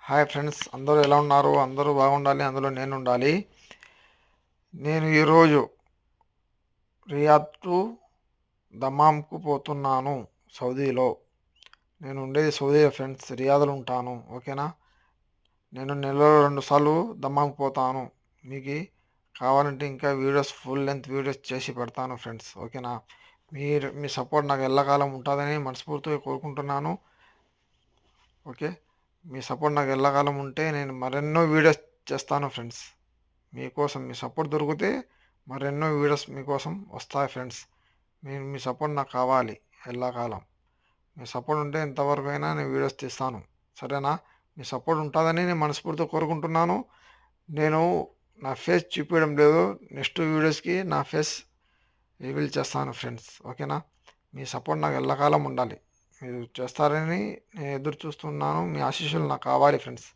Hi friends, అందరూ ఎలా ఉన్నారు? అందరూ బాగుండాలి, అందులో నేను ఉండాలి. నేను ఈరోజు రియాద్ టు దమాంకు పోతున్నాను, సౌదీలో. నేను ఉండేది సౌదీలో ఫ్రెండ్స్, రియాద్లో ఉంటాను. ఓకేనా? నేను నెలలో 2 సార్లు దమాంకు పోతాను. మీకు కావాలంటే ఇంకా వీడియోస్, ఫుల్ లెంత్ వీడియోస్ చేసి పెడతాను ఫ్రెండ్స్. ఓకేనా? మీ సపోర్ట్ నాకు ఎల్లకాలం ఉంటుందని మనస్ఫూర్తిగా కోరుకుంటున్నాను. ఓకే, మీ సపోర్ట్ నాకు ఎల్లకాలం ఉంటే నేను మరెన్నో వీడియోస్ చేస్తాను ఫ్రెండ్స్. మీకోసం మీ సపోర్ట్ దొరికితే మరెన్నో వీడియోస్ మీకోసం వస్తాయి ఫ్రెండ్స్. మీ సపోర్ట్ నాకు కావాలి ఎల్లకాలం. మీ సపోర్ట్ ఉంటే ఎంతవరకు అయినా నేను వీడియోస్ తీస్తాను. సరేనా? మీ సపోర్ట్ ఉంటుందని నేను మనస్ఫూర్తిగా కోరుకుంటున్నాను. నేను నా ఫేస్ చూపించడం లేదు, నెక్స్ట్ వీడియోస్కి నా ఫేస్ రివీల్ చేస్తాను ఫ్రెండ్స్. ఓకేనా? మీ సపోర్ట్ నాకు ఎల్లకాలం ఉండాలి. మీరు చేస్తారని నేను ఎదురు చూస్తున్నాను. మీ ఆశీస్సులు నాకు కావాలి ఫ్రెండ్స్.